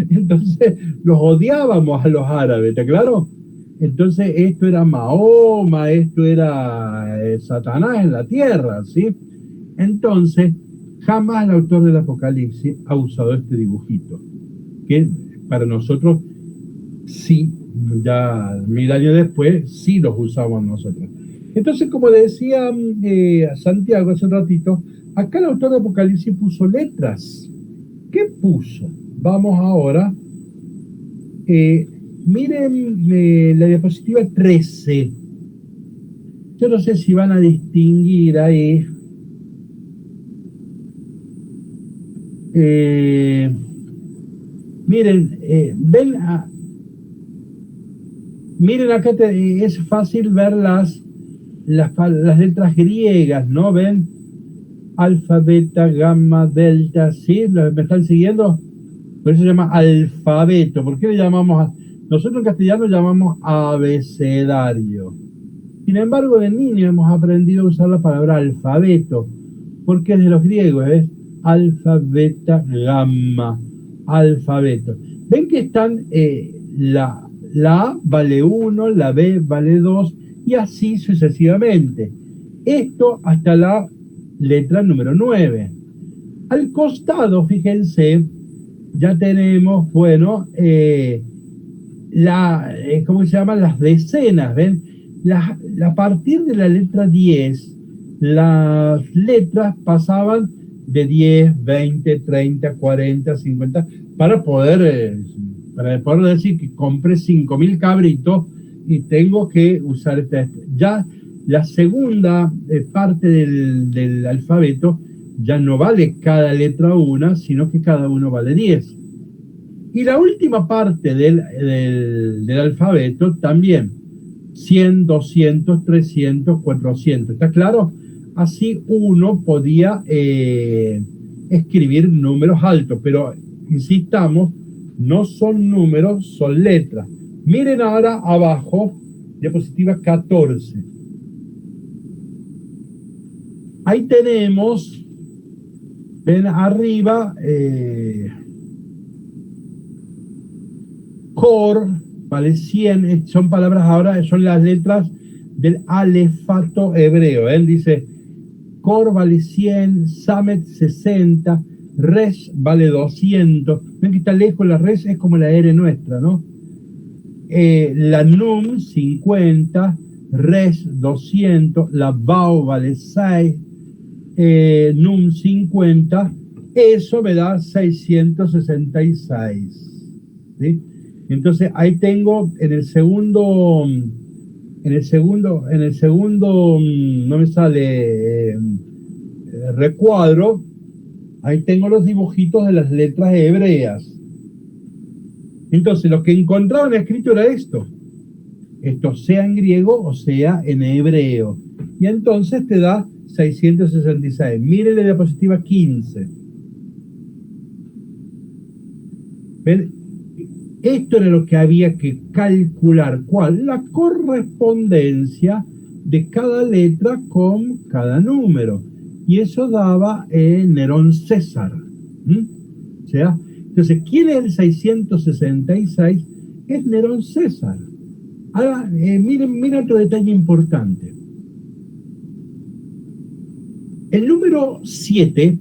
Entonces los odiábamos a los árabes, ¿está claro? Entonces esto era Mahoma, esto era Satanás en la tierra, ¿sí? Entonces jamás el autor del Apocalipsis ha usado este dibujito, que para nosotros sí, ya 1000 años después, sí los usamos nosotros. Entonces, como decía Santiago hace un ratito, acá el autor del Apocalipsis puso letras. ¿Qué puso? Vamos ahora. Miren la diapositiva 13. Yo no sé si van a distinguir ahí. Miren, miren acá, es fácil ver las letras griegas, ¿no? ¿Ven? Alfa, beta, gamma, delta, ¿sí? ¿Me están siguiendo? Por eso se llama alfabeto. ¿Por qué le llamamos? Nosotros en castellano llamamos abecedario. Sin embargo, de niño hemos aprendido a usar la palabra alfabeto, porque es de los griegos, ¿ves? Alfa, beta, gamma, alfabeto. Ven que están, la A vale 1, la B vale 2, y así sucesivamente. Esto hasta la letra número 9. Al costado, fíjense, ya tenemos, bueno, ¿cómo se llaman? Las decenas, ¿ven? A partir de la letra 10, las letras pasaban de 10, 20, 30, 40, 50, para poder decir que compré 5.000 cabritos y tengo que usar esta. Ya la segunda parte del alfabeto ya no vale cada letra una, sino que cada uno vale 10. Y la última parte del alfabeto también, 100, 200, 300, 400. ¿Está claro? Así uno podía escribir números altos, pero insistamos, no son números, son letras. Miren ahora abajo, diapositiva 14. Ahí tenemos, ven arriba, Cor, vale 100, son palabras ahora, son las letras del alefato hebreo. Él dice, Cor vale 100, Samet 60, Resh vale 200. Ven que está lejos, la Resh es como la R nuestra, ¿no? La Num 50, Resh 200, la Bao vale 6, Num 50, eso me da 666, ¿sí? Entonces ahí tengo en el segundo, no me sale, recuadro, ahí tengo los dibujitos de las letras hebreas. Entonces, lo que encontraban escrito era esto, sea en griego o sea en hebreo. Y entonces te da 666. Miren la diapositiva 15. ¿Ven? Esto era lo que había que calcular. ¿Cuál? La correspondencia de cada letra con cada número. Y eso daba Nerón César. O sea, entonces, ¿quién es el 666? Es Nerón César. Ahora, miren otro detalle importante. El número 7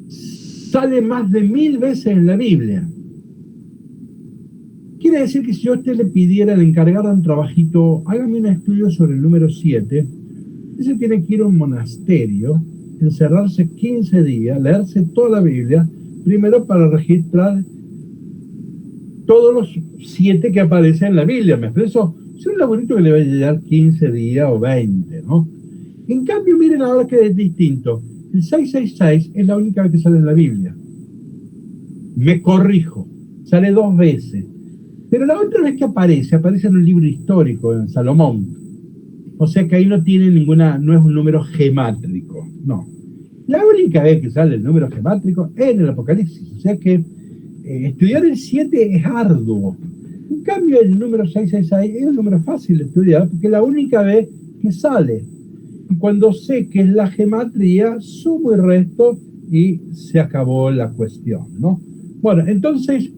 sale más de 1000 veces en la Biblia. Quiere decir que si yo a usted le pidiera, le encargara un trabajito, hágame un estudio sobre el número 7, ese tiene que ir a un monasterio, encerrarse 15 días, leerse toda la Biblia, primero para registrar todos los 7 que aparecen en la Biblia. ¿Me expreso? Es un laborito que le va a llevar 15 días o 20, ¿no? En cambio, miren ahora que es distinto. El 666 es la única vez que sale en la Biblia. Me corrijo, sale 2 veces. Pero la otra vez que aparece en un libro histórico, en Salomón. O sea que ahí no tiene no es un número gemátrico, no. La única vez que sale el número gemátrico es en el Apocalipsis. O sea que estudiar el 7 es arduo. En cambio, el número 666 es un número fácil de estudiar porque es la única vez que sale. Y cuando sé que es la gematría, sumo y resto y se acabó la cuestión, ¿no? Bueno, entonces,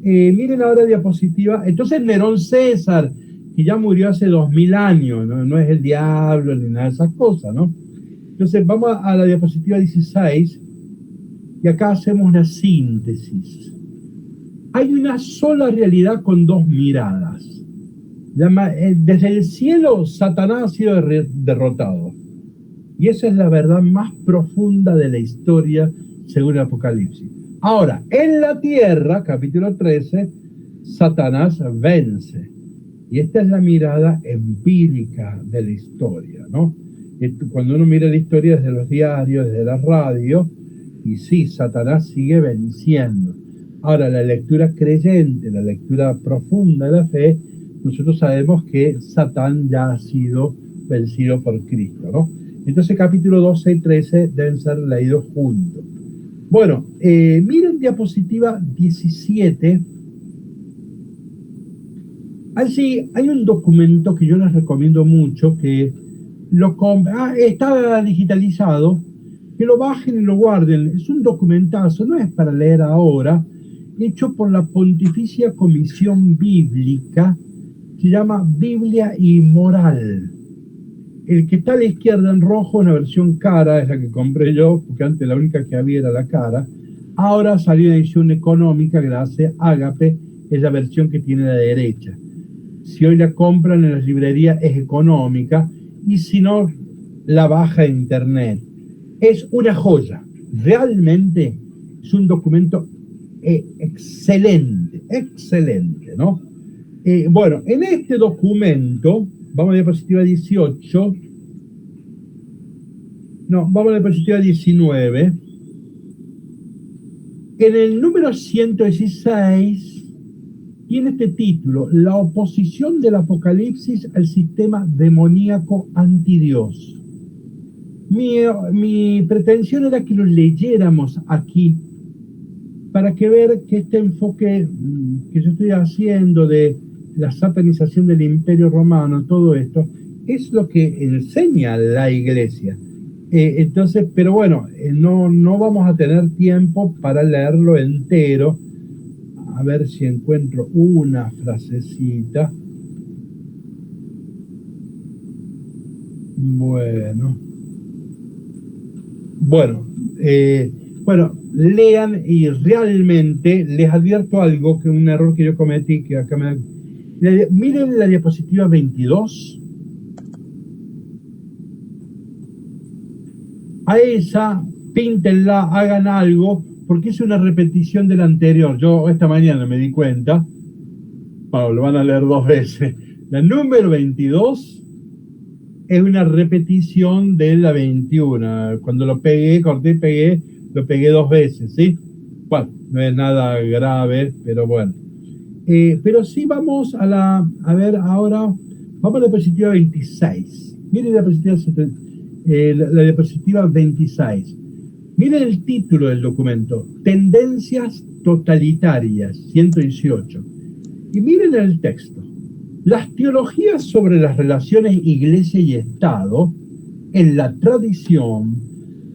miren ahora diapositiva. Entonces Nerón César, que ya murió hace 2000 años, no es el diablo ni nada de esas cosas, ¿no? Entonces vamos a la diapositiva 16 y acá hacemos una síntesis. Hay una sola realidad con 2 miradas. Desde el cielo, Satanás ha sido derrotado. Y esa es la verdad más profunda de la historia según el Apocalipsis. Ahora, en la tierra, capítulo 13, Satanás vence. Y esta es la mirada empírica de la historia, ¿no? Cuando uno mira la historia desde los diarios, desde la radio, y sí, Satanás sigue venciendo. Ahora, la lectura creyente, la lectura profunda de la fe, nosotros sabemos que Satán ya ha sido vencido por Cristo, ¿no? Entonces, capítulo 12 y 13 deben ser leídos juntos. Bueno, miren diapositiva 17. Allí hay un documento que yo les recomiendo mucho, que está digitalizado, que lo bajen y lo guarden. Es un documentazo, no es para leer ahora, hecho por la Pontificia Comisión Bíblica, se llama Biblia y Moral. El que está a la izquierda en rojo, una versión cara, es la que compré yo, porque antes la única que había era la cara. Ahora salió una edición económica, que la hace Ágape, es la versión que tiene la derecha. Si hoy la compran en las librerías es económica, y si no, la baja en internet. Es una joya, realmente es un documento excelente, ¿no? Bueno, en este documento, vamos a la diapositiva 18, no, vamos a la diapositiva 19, en el número 116, tiene este título: la oposición del Apocalipsis al sistema demoníaco antidios. Mi pretensión era que lo leyéramos aquí para que ver que este enfoque que yo estoy haciendo de la satanización del Imperio Romano, todo esto, es lo que enseña la Iglesia. Entonces, pero bueno, no vamos a tener tiempo para leerlo entero. A ver si encuentro una frasecita. Bueno, lean, y realmente les advierto algo, que un error que yo cometí, que acá miren la diapositiva 22. A esa, píntenla, hagan algo, porque es una repetición de la anterior. Yo esta mañana me di cuenta, lo van a leer 2 veces. La número 22 es una repetición de la 21. Cuando lo pegué, corté y pegué, lo pegué 2 veces, ¿sí? Bueno, no es nada grave, pero bueno. Pero sí vamos a ver ahora, vamos a la diapositiva 26. Miren la diapositiva 26. Miren el título del documento, Tendencias Totalitarias, 118. Y miren el texto. Las teologías sobre las relaciones Iglesia y Estado en la tradición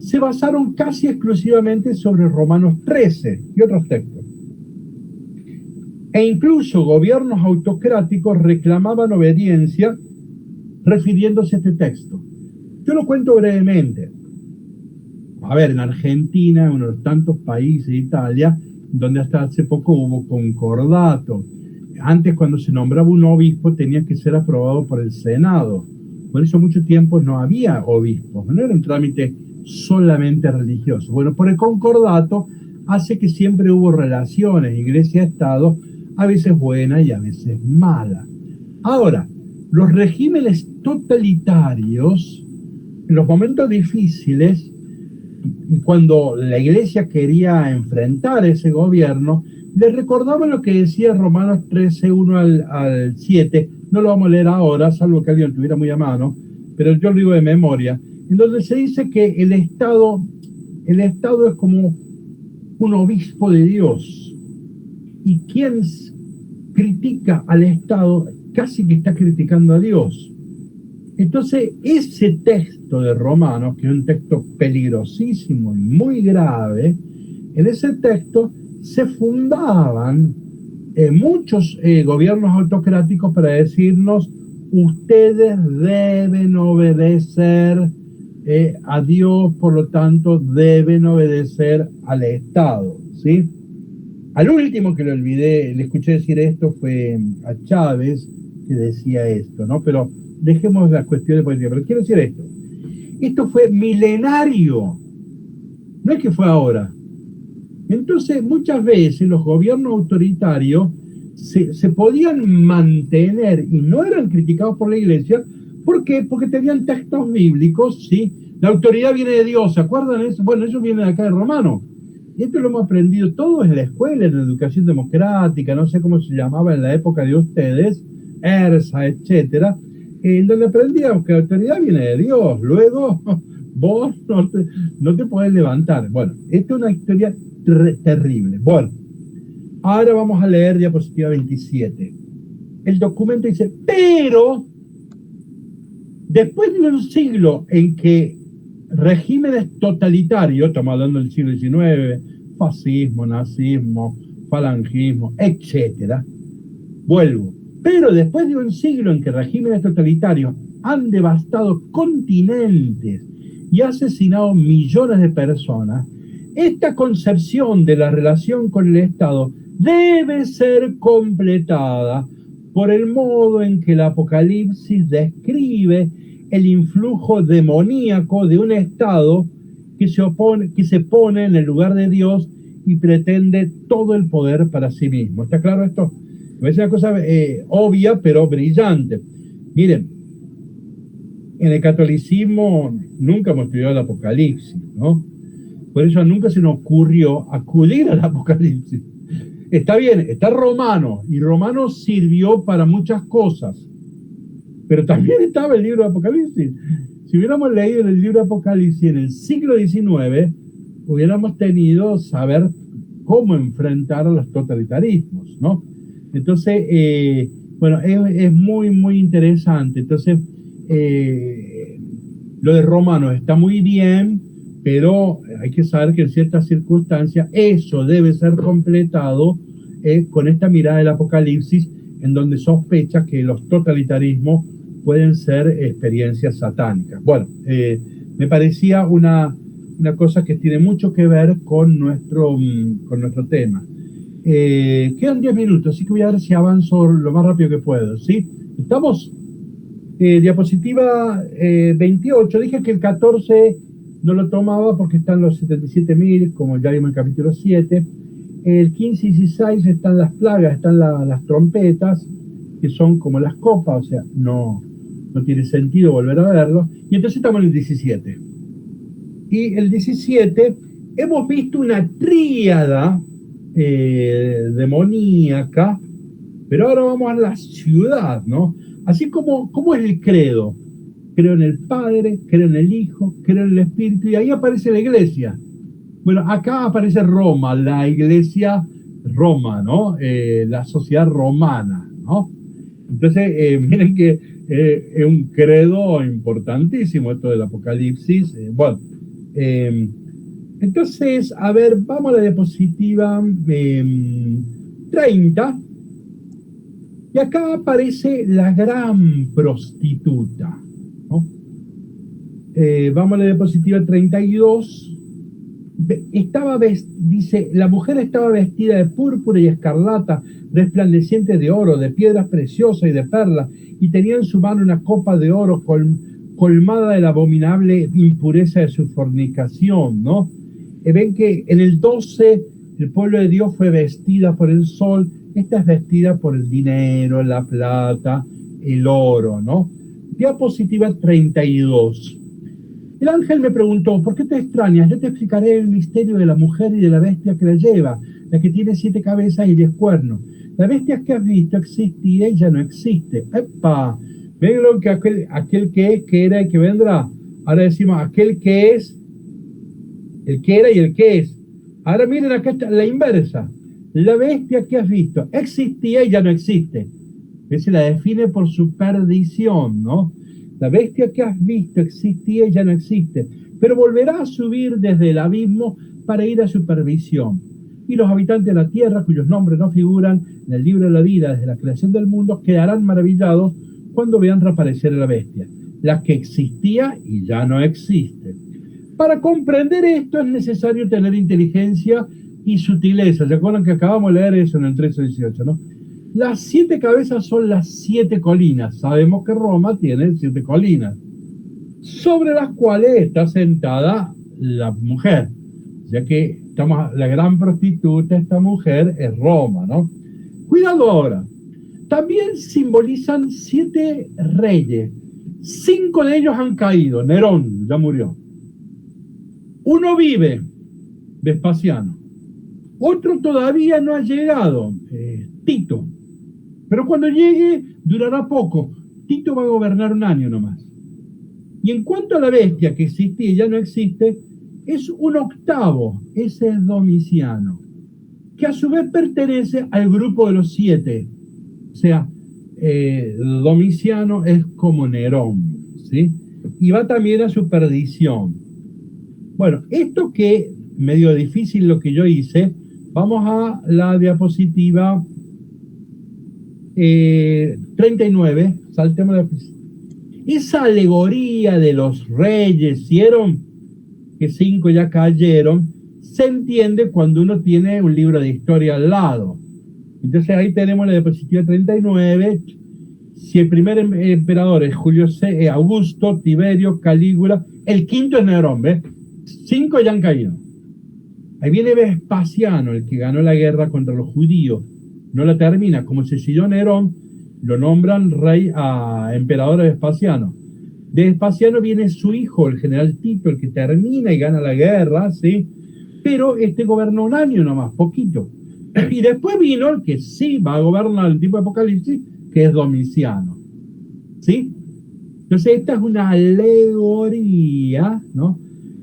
se basaron casi exclusivamente sobre Romanos 13 y otros textos. E incluso gobiernos autocráticos reclamaban obediencia refiriéndose a este texto. Yo lo cuento brevemente. A ver, en Argentina, uno de los tantos países de Italia, donde hasta hace poco hubo concordato. Antes, cuando se nombraba un obispo, tenía que ser aprobado por el Senado. Por eso mucho tiempo no había obispos, no era un trámite solamente religioso. Bueno, por el concordato hace que siempre hubo relaciones Iglesia-Estado, a veces buenas y a veces malas. Ahora, los regímenes totalitarios, en los momentos difíciles, cuando la Iglesia quería enfrentar ese gobierno, le recordaba lo que decía Romanos 13, 1 al 7. No lo vamos a leer ahora, salvo que alguien tuviera muy a mano, pero yo lo digo de memoria, en donde se dice que el Estado es como un obispo de Dios. Y quien critica al Estado casi que está criticando a Dios. Entonces, ese texto de Romanos, que es un texto peligrosísimo y muy grave, en ese texto se fundaban muchos gobiernos autocráticos para decirnos: ustedes deben obedecer a Dios, por lo tanto deben obedecer al Estado, ¿sí? Al último que le olvidé, le escuché decir esto, fue a Chávez, que decía esto, ¿no? Pero dejemos las cuestiones políticas. Pero quiero decir esto. Esto fue milenario. No es que fue ahora. Entonces, muchas veces los gobiernos autoritarios se podían mantener y no eran criticados por la Iglesia. ¿Por qué? Porque tenían textos bíblicos, ¿sí? La autoridad viene de Dios, ¿se acuerdan de eso? Bueno, eso viene de acá de Romano. Y esto lo hemos aprendido todos en la escuela, en la educación democrática, no sé cómo se llamaba en la época de ustedes, ERSA, etcétera, en donde aprendíamos que la autoridad viene de Dios. Luego, vos no te podés levantar. Bueno, esta es una historia terrible. Bueno, ahora vamos a leer diapositiva 27. El documento dice: pero después de un siglo en que regímenes totalitarios, estamos hablando del siglo XIX, fascismo, nazismo, falangismo, etcétera, vuelvo, pero después de un siglo en que regímenes totalitarios han devastado continentes y asesinado millones de personas, esta concepción de la relación con el Estado debe ser completada por el modo en que el Apocalipsis describe el influjo demoníaco de un Estado que se pone en el lugar de Dios y pretende todo el poder para sí mismo. ¿Está claro esto? Es una cosa obvia, pero brillante. Miren, en el catolicismo nunca hemos estudiado el Apocalipsis, ¿no? Por eso nunca se nos ocurrió acudir al Apocalipsis. Está bien, está Romano, y Romano sirvió para muchas cosas, pero también estaba el libro de Apocalipsis. Si hubiéramos leído el libro de Apocalipsis en el siglo XIX, hubiéramos tenido saber cómo enfrentar a los totalitarismos, ¿no? Entonces, bueno, es muy, muy interesante. Entonces, lo de Romanos está muy bien, pero hay que saber que en ciertas circunstancias eso debe ser completado con esta mirada del Apocalipsis, en donde sospecha que los totalitarismos pueden ser experiencias satánicas. Bueno, me parecía una cosa que tiene mucho que ver con nuestro tema. Quedan 10 minutos, así que voy a ver si avanzo lo más rápido que puedo, ¿sí? ¿Estamos? Diapositiva 28. Dije que el 14 no lo tomaba porque están los 77.000, como ya vimos en el capítulo 7. El 15 y 16 están las plagas, están las trompetas, que son como las copas, o sea, no no tiene sentido volver a verlo. Y entonces estamos en el 17. Y el 17 hemos visto una tríada demoníaca, pero ahora vamos a la ciudad, ¿no? Así como es el credo. Creo en el Padre, creo en el Hijo, creo en el Espíritu, y ahí aparece la iglesia. Bueno, acá aparece Roma, la iglesia Roma, ¿no? La sociedad romana, ¿no? Entonces, miren que es un credo importantísimo esto del Apocalipsis. Entonces, a ver, vamos a la diapositiva 30. Y acá aparece la gran prostituta, ¿no? Vamos a la diapositiva 32. Dice, la mujer estaba vestida de púrpura y escarlata, resplandeciente de oro, de piedras preciosas y de perlas, y tenía en su mano una copa de oro colmada de la abominable impureza de su fornicación, ¿no? Ven que en el 12 el pueblo de Dios fue vestida por el sol, esta es vestida por el dinero, la plata, el oro, ¿no? Diapositiva 32. El ángel me preguntó, ¿por qué te extrañas? Yo te explicaré el misterio de la mujer y de la bestia que la lleva, la que tiene 7 cabezas y 10 cuernos. La bestia que has visto existía y ya no existe. ¡Epa! ¿Ven lo que aquel que es, que era y que vendrá? Ahora decimos aquel que es, el que era y el que es. Ahora miren acá está la inversa. La bestia que has visto existía y ya no existe. Se la define por su perdición, ¿no? La bestia que has visto existía y ya no existe, pero volverá a subir desde el abismo para ir a su perdición. Y los habitantes de la tierra, cuyos nombres no figuran en el libro de la vida desde la creación del mundo, quedarán maravillados cuando vean reaparecer a la bestia, la que existía y ya no existe. Para comprender esto es necesario tener inteligencia y sutileza. ¿Se acuerdan que acabamos de leer eso en el 13:18, no? Las 7 cabezas son las 7 colinas. Sabemos que Roma tiene 7 colinas, sobre las cuales está sentada la mujer. Ya que la gran prostituta, esta mujer, es Roma, ¿no? Cuidado ahora. También simbolizan 7 reyes. 5 de ellos han caído. Nerón ya murió. Uno vive, Vespasiano. Otro todavía no ha llegado, Tito. Pero cuando llegue, durará poco. Tito va a gobernar 1 año nomás. Y en cuanto a la bestia que existía y ya no existe, es un octavo. Ese es Domiciano, que a su vez pertenece al grupo de los 7. O sea, Domiciano es como Nerón, ¿sí? Y va también a su perdición. Bueno, esto que medio difícil lo que yo hice, vamos a la diapositiva 39, saltemos la... Esa alegoría de los reyes, ¿vieron? Que 5 ya cayeron, se entiende cuando uno tiene un libro de historia al lado. Entonces ahí tenemos la diapositiva 39. Si el primer emperador es Augusto, Tiberio, Calígula, el quinto es Nerón, ¿ves? 5 ya han caído. Ahí viene Vespasiano, el que ganó la guerra contra los judíos. No la termina. Como se siguió Nerón, lo nombran emperador Vespasiano. De Vespasiano viene su hijo, el general Tito, el que termina y gana la guerra, ¿sí? Pero este gobernó 1 año nomás, poquito. Y después vino el que sí va a gobernar el tipo de Apocalipsis, que es Domiciano, ¿sí? Entonces esta es una alegoría, ¿no?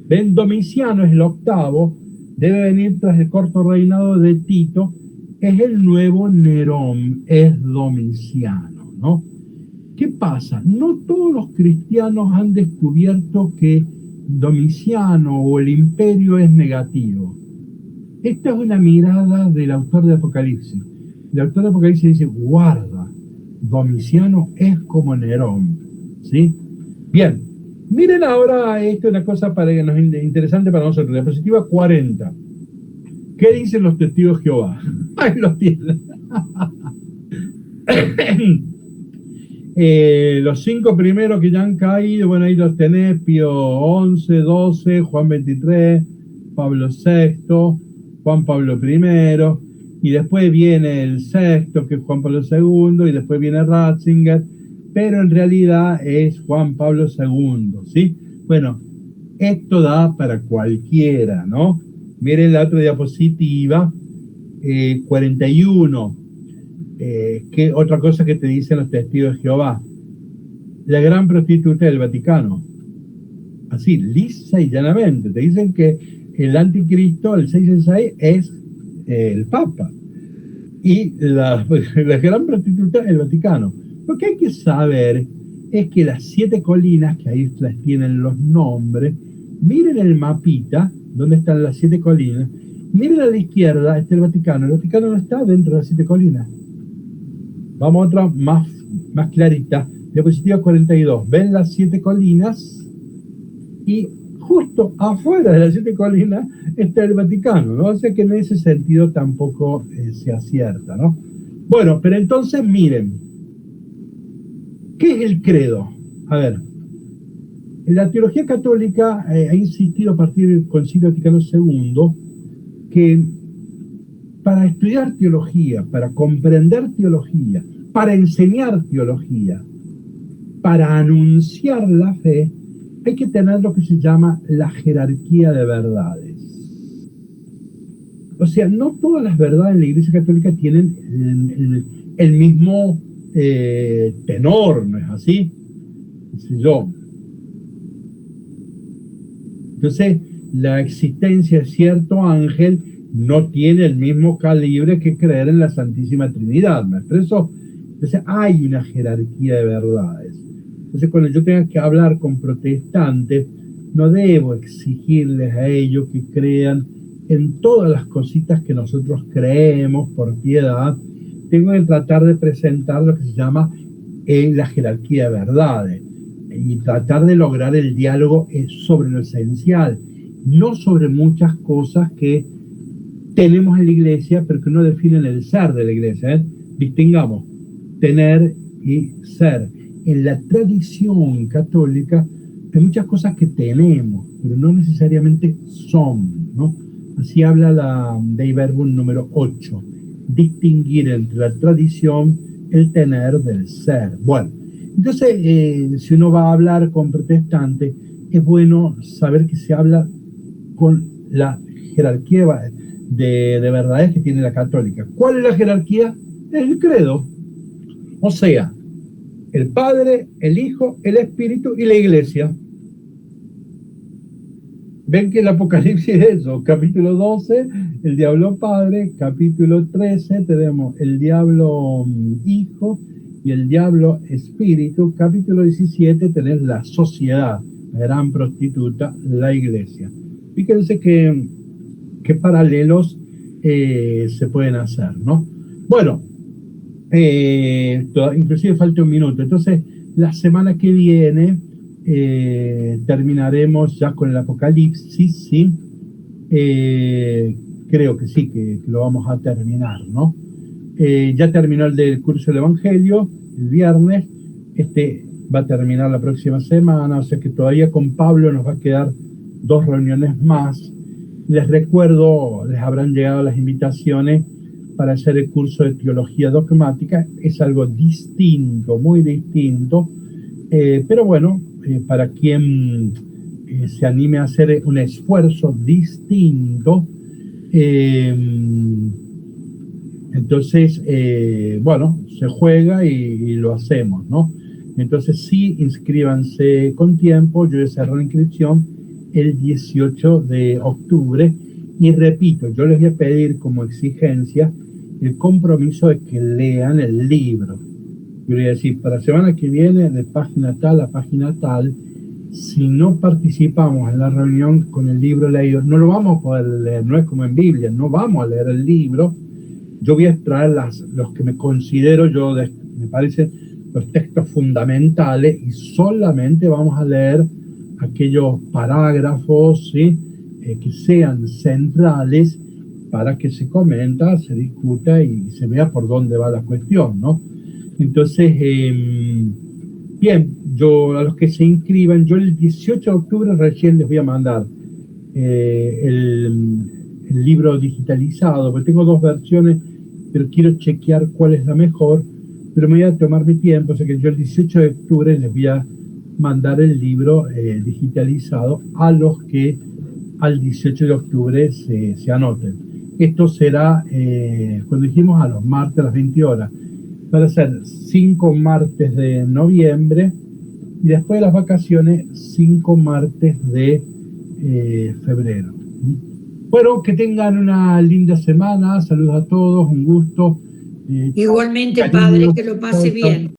Ven, Domiciano es el octavo, debe venir tras el corto reinado de Tito, es el nuevo Nerón, es Domiciano, ¿no? ¿Qué pasa? No todos los cristianos han descubierto que Domiciano o el imperio es negativo. Esta es una mirada del autor de Apocalipsis. El autor de Apocalipsis dice, guarda, Domiciano es como Nerón, ¿sí? Bien, miren ahora esto, una cosa interesante para nosotros, la diapositiva 40. ¿Qué dicen los testigos de Jehová? Ahí los tienen. Los 5 primeros que ya han caído, bueno, ahí los tenés, Pío 11, 12, Juan 23, Pablo VI, Juan Pablo I, y después viene el sexto, que es Juan Pablo II, y después viene Ratzinger. pero en realidad es Juan Pablo II, ¿sí? Bueno, esto da para cualquiera, ¿no? Miren la otra diapositiva, 41. ¿Qué otra cosa que te dicen los testigos de Jehová? La gran prostituta del Vaticano. Así, lisa y llanamente. Te dicen que el anticristo, el 666, es el Papa. Y la gran prostituta del Vaticano. Lo que hay que saber es que las 7 colinas, que ahí las tienen los nombres, miren el mapita, donde están las 7 colinas, miren a la izquierda, está el Vaticano no está dentro de las 7 colinas. Vamos a otra más clarita, diapositiva 42, ven las 7 colinas, y justo afuera de las 7 colinas está el Vaticano, ¿no? O sea que en ese sentido tampoco se acierta, ¿no? Bueno, pero entonces miren, ¿qué es el credo? A ver, la teología católica ha insistido a partir del Concilio Vaticano II que para estudiar teología, para comprender teología, para enseñar teología, para anunciar la fe, hay que tener lo que se llama la jerarquía de verdades. O sea, no todas las verdades en la Iglesia Católica tienen el mismo tenor, ¿no es así? Entonces, la existencia de cierto ángel no tiene el mismo calibre que creer en la Santísima Trinidad, ¿me expreso? Entonces, hay una jerarquía de verdades. Entonces, cuando yo tenga que hablar con protestantes, no debo exigirles a ellos que crean en todas las cositas que nosotros creemos por piedad. Tengo que tratar de presentar lo que se llama la jerarquía de verdades y tratar de lograr el diálogo sobre lo esencial, no sobre muchas cosas que tenemos en la Iglesia, pero que no definen el ser de la Iglesia, ¿eh? Distingamos tener y ser. En la tradición católica hay muchas cosas que tenemos, pero no necesariamente son, ¿no? Así habla la Dei Verbum número 8, distinguir entre la tradición, el tener del ser. Bueno, entonces, si uno va a hablar con protestantes, es bueno saber que se habla con la jerarquía de verdades que tiene la católica. ¿Cuál es la jerarquía? El credo. O sea, el Padre, el Hijo, el Espíritu y la Iglesia. Ven que el Apocalipsis es eso. Capítulo 12, el diablo Padre. Capítulo 13, tenemos el diablo Hijo y el diablo Espíritu. Capítulo 17, tenés la sociedad, la gran prostituta, la Iglesia. Fíjense qué paralelos se pueden hacer, ¿no? Bueno, inclusive falta un minuto. Entonces, la semana que viene terminaremos ya con el Apocalipsis, ¿sí? Creo que sí, que lo vamos a terminar, ¿no? Ya terminó el del curso del Evangelio, el viernes. Este va a terminar la próxima semana, o sea que todavía con Pablo nos va a quedar 2 reuniones más. Les recuerdo, les habrán llegado las invitaciones para hacer el curso de teología dogmática. Es algo distinto, muy distinto, pero bueno, para quien se anime a hacer un esfuerzo distinto, entonces, bueno, se juega y lo hacemos, ¿no? Entonces sí, inscríbanse con tiempo. Yo voy a cerrar la inscripción el 18 de octubre y repito, yo les voy a pedir como exigencia el compromiso de que lean el libro. Yo voy a decir, para la semana que viene, de página tal a página tal, si no participamos en la reunión con el libro leído, no lo vamos a poder leer, no es como en Biblia, no vamos a leer el libro. Yo voy a extraer los que me considero me parecen los textos fundamentales y solamente vamos a leer aquellos parágrafos, ¿sí? Que sean centrales para que se comenta, se discuta y se vea por dónde va la cuestión, ¿no? Entonces, bien, yo a los que se inscriban, yo el 18 de octubre recién les voy a mandar el libro digitalizado, porque tengo 2 versiones, pero quiero chequear cuál es la mejor pero me voy a tomar mi tiempo, o sea que yo el 18 de octubre les voy a mandar el libro digitalizado a los que al 18 de octubre se anoten. Esto será, cuando dijimos, a los martes a las 20 horas. Van a ser 5 martes de noviembre y después de las vacaciones 5 martes de febrero. Bueno, que tengan una linda semana. Saludos a todos, un gusto. Igualmente, Cariño. padre, que lo pase Chau, chau. bien.